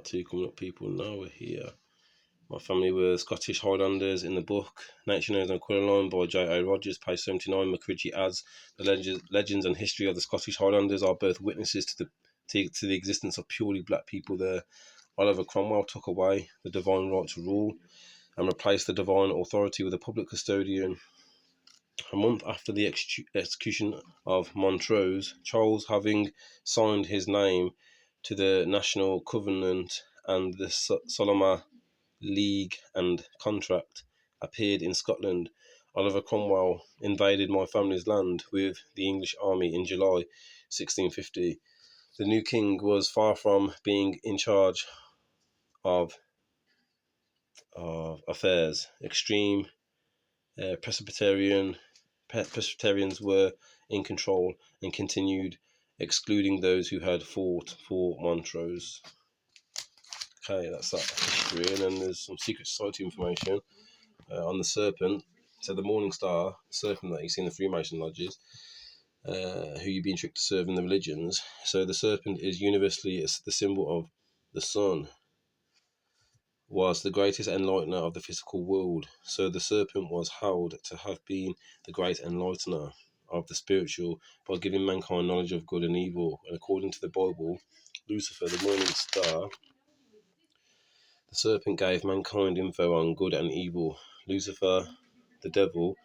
Part 2 coming up, people. Now we're here. My family were Scottish Highlanders. In the book Nature Knows No Colour Line by J.A. Rogers, page 79, McCritchie adds, the legends and history of the Scottish Highlanders are both witnesses to the existence of purely black people there. Oliver Cromwell took away the divine right to rule and replaced the divine authority with a public custodian. A month after the execution of Montrose, Charles, having signed his name to the National Covenant and the Solemn League and Contract, appeared in Scotland. Oliver Cromwell invaded my family's land with the English army in July 1650. The new king was far from being in charge of affairs. Extreme Presbyterians were in control and continued excluding those who had fought for Montrose. Okay, that's that history, and then there's some secret society information on the serpent. So the Morning Star, the serpent that you see in the Freemason lodges, who you've been tricked to serve in the religions. So the serpent is universally the symbol of the sun, was the greatest enlightener of the physical world. So the serpent was held to have been the great enlightener of the spiritual by giving mankind knowledge of good and evil. And according to the Bible, Lucifer, the morning star, the serpent gave mankind info on good and evil. Lucifer, the devil,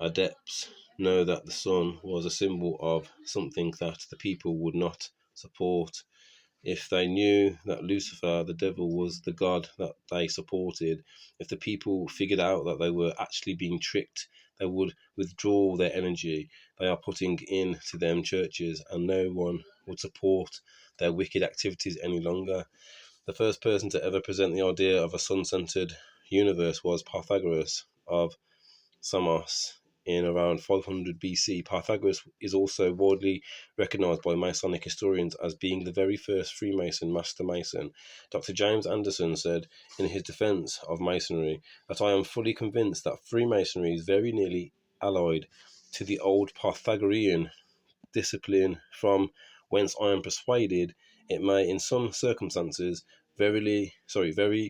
adepts know that the sun was a symbol of something that the people would not support. If they knew that Lucifer, the devil, was the god that they supported, if the people figured out that they were actually being tricked, they would withdraw their energy they are putting into them churches, and no one would support their wicked activities any longer. The first person to ever present the idea of a sun-centered universe was Pythagoras of Samos in around 500 BC. Pythagoras is also widely recognized by Masonic historians as being the very first Freemason Master Mason. Dr. James Anderson said in his defense of Masonry that I am fully convinced that Freemasonry is very nearly allied to the old Pythagorean discipline, from whence I am persuaded it may in some circumstances very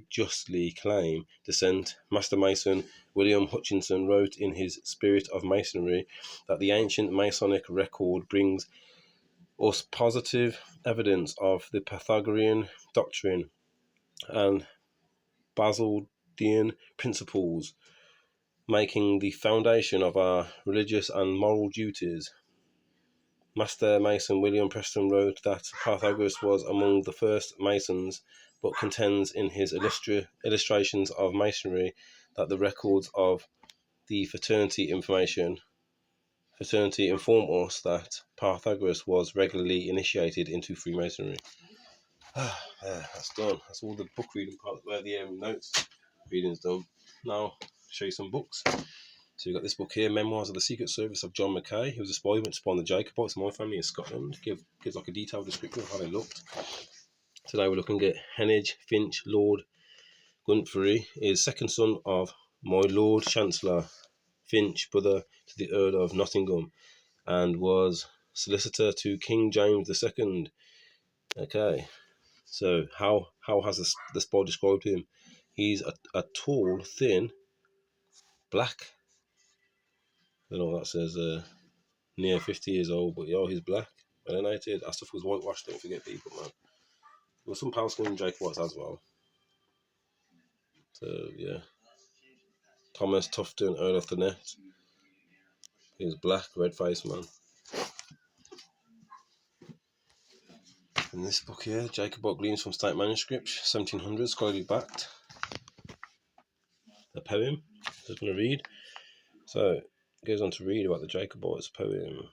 justly claim descent. Master Mason William Hutchinson wrote in his Spirit of Masonry that the ancient Masonic record brings us positive evidence of the Pythagorean doctrine and Basildinian principles, making the foundation of our religious and moral duties. Master Mason William Preston wrote that Pythagoras was among the first Masons, but contends in his illustrations of Masonry that the records of the fraternity inform us that Pythagoras was regularly initiated into Freemasonry. That's done. That's all the book reading part, where the notes reading's done. Now, I'll show you some books. So you've got this book here, Memoirs of the Secret Service of John Mackay. He was a spy who went to spy on the Jacobites in my family in Scotland. Gives like a detailed description of how they looked. Today we're looking at Heneage Finch Lord Guntfrey, is second son of my Lord Chancellor Finch, brother to the Earl of Nottingham, and was solicitor to King James II. Okay, so how has the spy described him? He's a tall, thin, black. I don't know what that says. Near 50 years old, but yeah, he's black. Melanated. That stuff was whitewashed, don't forget, people, man. There was some pale skin Jacobites as well. So, yeah. Thomas Tufton, Earl of Thanet. He was black, red face, man. In this book here, Jacobite Gleams from State Manuscripts, 1700, scholarly backed. A poem. Just going to read. So, it goes on to read about the Jacobites poem.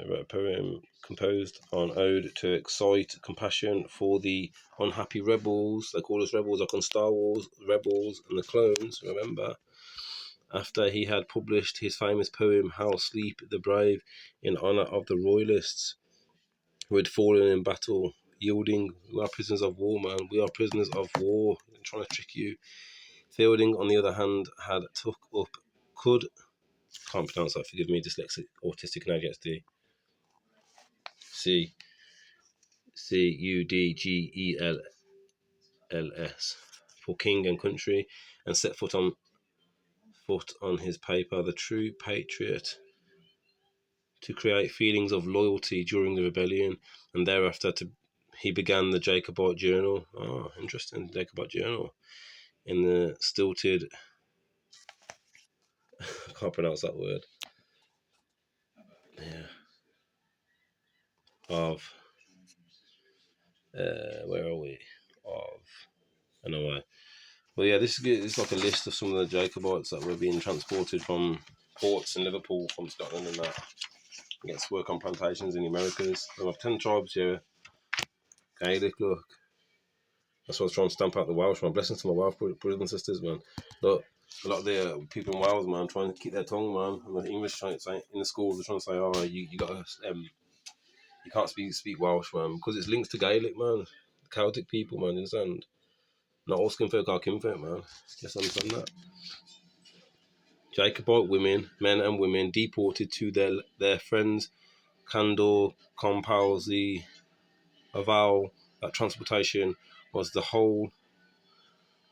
Wrote a poem composed on ode to excite compassion for the unhappy rebels. They call us rebels, like on Star Wars, rebels and the clones, remember? After he had published his famous poem, How Sleep the Brave, in honour of the royalists who had fallen in battle, yielding, we are prisoners of war, man, we are prisoners of war, I'm trying to trick you. Fielding, on the other hand, had took up, can't pronounce that, forgive me, dyslexic, autistic, and ADHD. See, Cudgells, for king and country, and set foot on his paper, The True Patriot, to create feelings of loyalty during the rebellion, and thereafter he began the Jacobite Journal. Oh, interesting, Jacobite Journal, in the stilted, I can't pronounce that word, of, where are we, of, anyway. Well, yeah, this is like a list of some of the Jacobites that were being transported from ports in Liverpool, from Scotland and that, gets to work on plantations in the Americas. There are 10 tribes here. Gaelic, look. That's why I was trying to stamp out the Welsh, man. Blessings to my Welsh brothers and sisters, man. Look, a lot of the people in Wales, man, trying to keep their tongue, man. And the English trying to say, in the schools, they're trying to say, oh, you got to, you can't speak Welsh, man, because it's linked to Gaelic, man. The Celtic people, man, you understand? Not all skin folk are kinfolk, man. Just understand that. Jacobite women, men and women, deported to their friends, Candor compels the avowal that transportation was the whole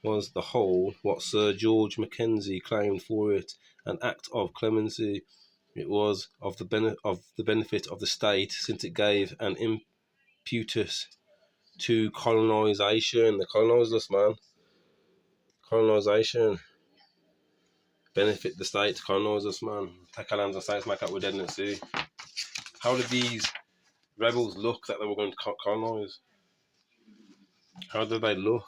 what Sir George Mackenzie claimed for it, an act of clemency. It was of the benefit of the state, since it gave an impetus to colonisation. They colonised us, man. Colonisation. Benefit the state, colonise us, man. Take our lands and states, make up with dead in the sea. How did these rebels look that they were going to colonise? How did they look?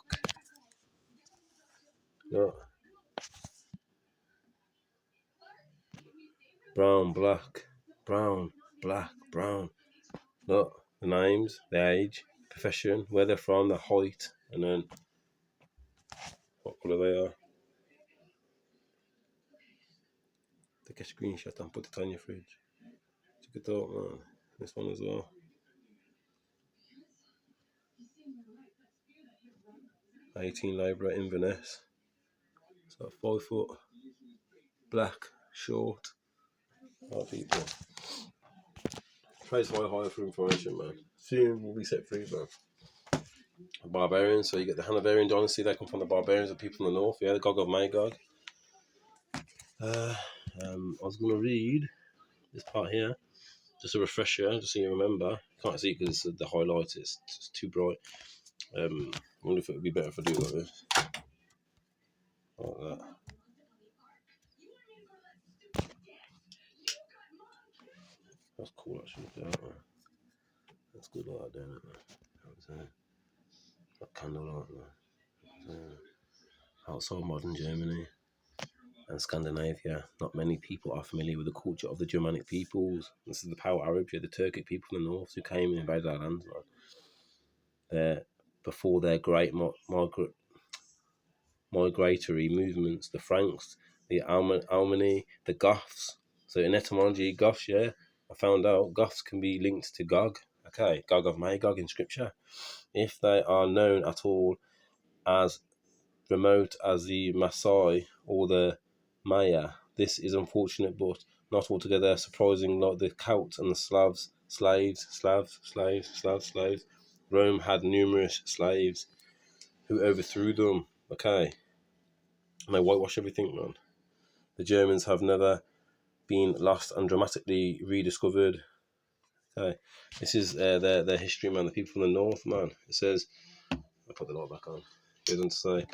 Look. Brown, black, brown, black, brown. Look, the names, the age, profession, where they're from, the height, and then what colour they are. Take a screenshot and put it on your fridge. Check it out, man. This one as well. (18) Inverness. So 5 foot, black, short. Our people. Praise high for information, man. Soon we'll be set free, man. Barbarians, so you get the Hanoverian dynasty, they come from the barbarians, the people from the north, yeah, the Gog of Magog. I was going to read this part here, just a refresher, just so you remember. You can't see it because the highlight is just too bright. I wonder if it would be better if I do it like this. Like that. That's cool, actually. That's good like that, don't it? That candlelight, man. Outside modern Germany and Scandinavia, not many people are familiar with the culture of the Germanic peoples. This is the Power Arabs, the Turkic people in the north who came and invaded our lands. Before their great migratory movements, the Franks, the Alemanni, the Goths. So in etymology, Goths, yeah, I found out Goths can be linked to Gog. Okay, Gog of Magog in scripture. If they are known at all as remote as the Maasai or the Maya, this is unfortunate but not altogether surprising. Like the Celts and the slaves. Rome had numerous slaves who overthrew them. Okay, and they whitewash everything, man. The Germans have never been lost and dramatically rediscovered. Okay, this is their history, man. The people from the north, man. It says, I'll put the light back on. It goes on to say,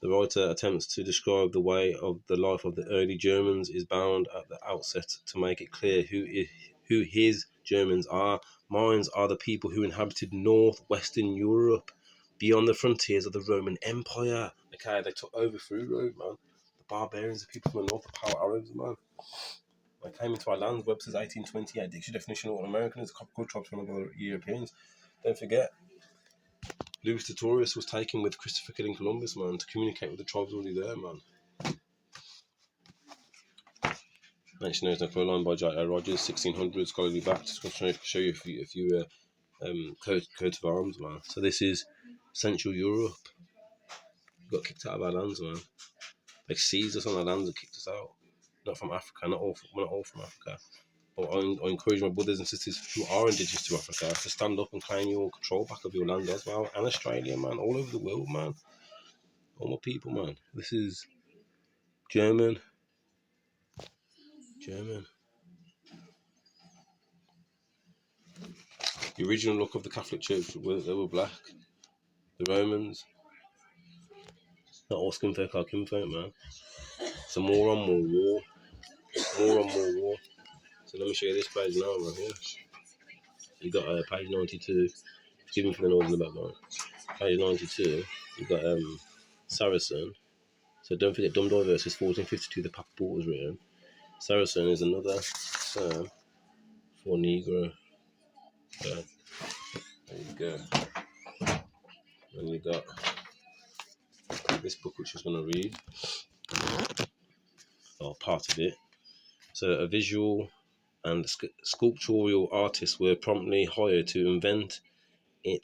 the writer attempts to describe the way of the life of the early Germans is bound at the outset to make it clear who his Germans are. Mine are the people who inhabited northwestern Europe, beyond the frontiers of the Roman Empire. Okay, they took over through Rome, man. The barbarians, the people from the north, the Power Arabs, man. They came into our lands. Webb says 1828. Dictionary definition of all Americans, good tribes from the Europeans. Don't forget, Louis Titurius was taken with Christopher Columbus, man, to communicate with the tribes already there, man. Ancient Knows No Flow Line by J.R. Rogers, 1600s, scholarly back. Just going to show you a few coat of arms, man. So this is Central Europe. We got kicked out of our lands, man. They seized us on our lands and kicked us out. Not from Africa, we're not all from Africa. I encourage my brothers and sisters who are indigenous to Africa to stand up and claim your control back of your land as well, and Australia, man, all over the world, man, all my people, man. This is German. The original look of the Catholic Church, they were black. The Romans, not all skin folk are kinfolk, man. So more on more war. So let me show you this page now, right here. You got page 92. Excuse me for the noise in the background. Page 92. You got Saracen. So don't forget, Dumdor versus 1452. The Papal was written. Saracen is another term for Negro. There you go. And you got this book, which I was going to read, or part of it. So a visual and sculptural artists were promptly hired to invent a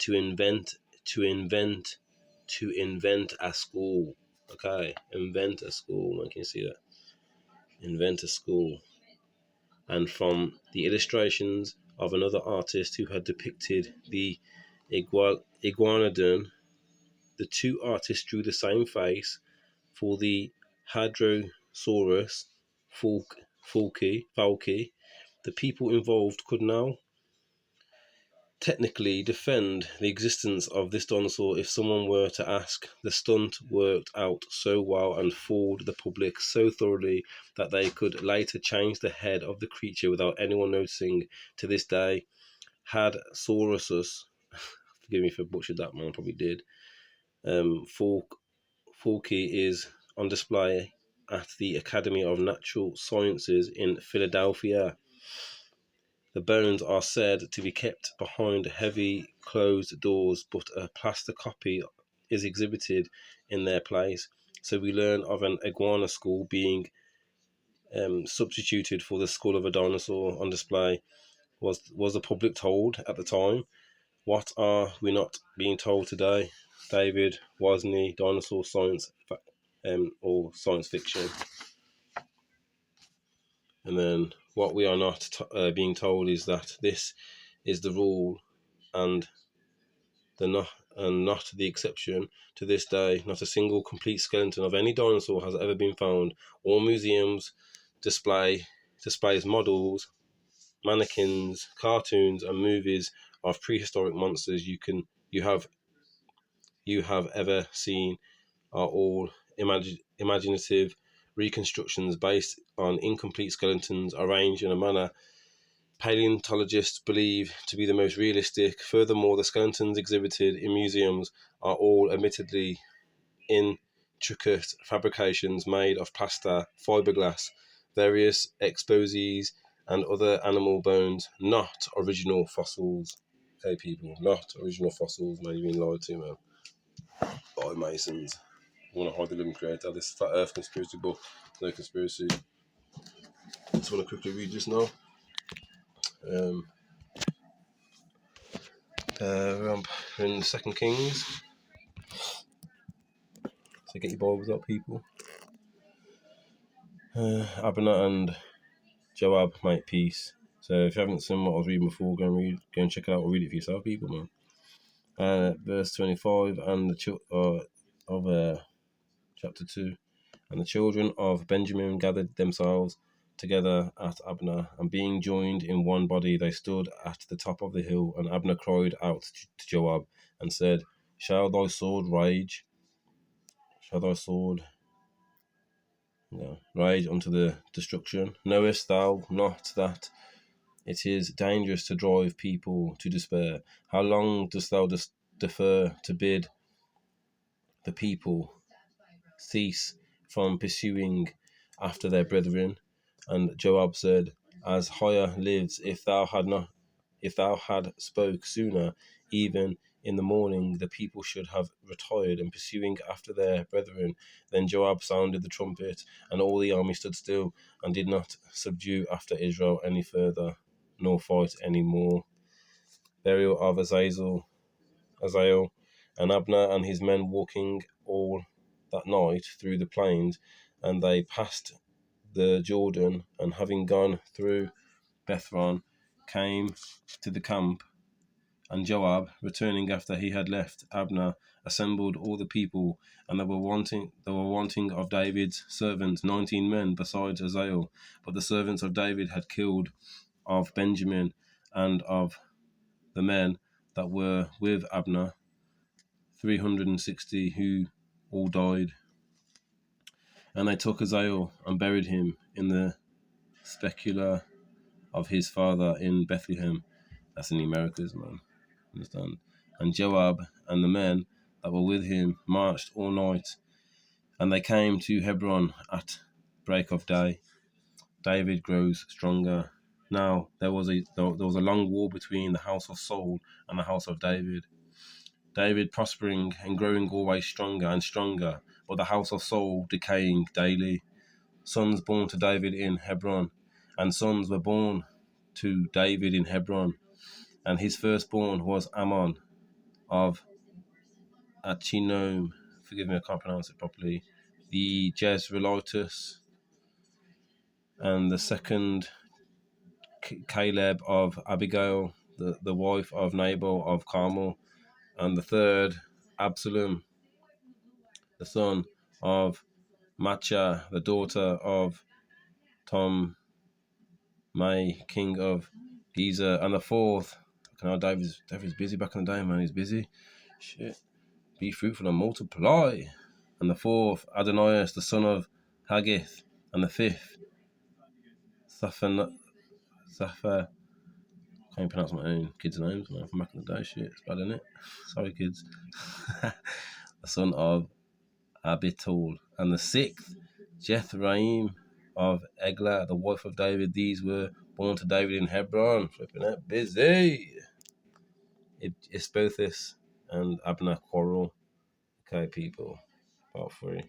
school. Okay, invent a school. Man, can you see that? Invent a school. And from the illustrations of another artist who had depicted the iguanodon, the two artists drew the same face for the Hadrosaurus falci. The people involved could now technically defend the existence of this dinosaur if someone were to ask. The stunt worked out so well and fooled the public so thoroughly that they could later change the head of the creature without anyone noticing. To this day, Hadrosaurus, forgive me if I butchered that, man, probably did, falci is on display at the Academy of Natural Sciences in Philadelphia. The bones are said to be kept behind heavy closed doors, but a plaster copy is exhibited in their place. So we learn of an iguana skull being substituted for the skull of a dinosaur on display. Was the public told at the time? What are we not being told today? David Wasney, Dinosaur Science or Science Fiction. And then what we are not being told is that this is the rule and not the exception. To this day, not a single complete skeleton of any dinosaur has ever been found. All museums displays models, mannequins, cartoons, and movies of prehistoric monsters you have ever seen are all imaginative reconstructions based on incomplete skeletons arranged in a manner paleontologists believe to be the most realistic. Furthermore, the skeletons exhibited in museums are all admittedly intricate fabrications made of plaster, fiberglass, various exposies, and other animal bones, not original fossils. Okay, people, not original fossils. Man, you've been lied to, man. By Masons. I want to hide the living creator. This Flat Earth conspiracy book. No conspiracy. I just want to quickly read this now. We're in the Second Kings. So get your Bibles up, people. Abner and Joab make peace. So if you haven't seen what I was reading before, go and check it out or read it for yourself, people, man. Verse 25 and of chapter 2. And the children of Benjamin gathered themselves together at Abner, and being joined in one body, they stood at the top of the hill. And Abner cried out to Joab and said, Shall thy sword rage? Shall thy sword rage unto the destruction? Knowest thou not that it is dangerous to drive people to despair? How long dost thou defer to bid the people cease from pursuing after their brethren? And Joab said, As Hiah lives, if thou had spoke sooner, even in the morning, the people should have retired and pursuing after their brethren. Then Joab sounded the trumpet, and all the army stood still and did not subdue after Israel any further, nor fight any more. Burial of Azazel, and Abner and his men walking all that night through the plains, and they passed the Jordan, and having gone through Bethron, came to the camp, and Joab, returning after he had left Abner, assembled all the people, and they were wanting of David's servants 19 men besides Azael. But the servants of David had killed of Benjamin and of the men that were with Abner 360, who all died. And they took Azael and buried him in the sepulchre of his father in Bethlehem. That's in the Americas, man. Understand? And Joab and the men that were with him marched all night, and they came to Hebron at break of day. David grows stronger. Now there was a long war between the house of Saul and the house of David. David prospering and growing always stronger and stronger, but the house of Saul decaying daily. Sons born to David in Hebron, and sons were born to David in Hebron. And his firstborn was Ammon of Achinom, forgive me, I can't pronounce it properly, the Jezreelites, and the second Caleb of Abigail, the wife of Nabal of Carmel, and the third Absalom, the son of Maachah, the daughter of Tom May, king of Gezer, and the fourth, David's busy back in the day, man, he's busy. Shit. Be fruitful and multiply. And the fourth, Adonias, the son of Haggith. And the fifth, Sapphira. Can't even pronounce my own kids' names, man, from back in the day. Shit, it's bad, isn't it? Sorry, kids. The son of Abital. And the sixth, Jethraim of Eglah, the wife of David. These were born to David in Hebron. Flipping it, busy. Isbothus and Abner quarrel. Okay, people. Part 3.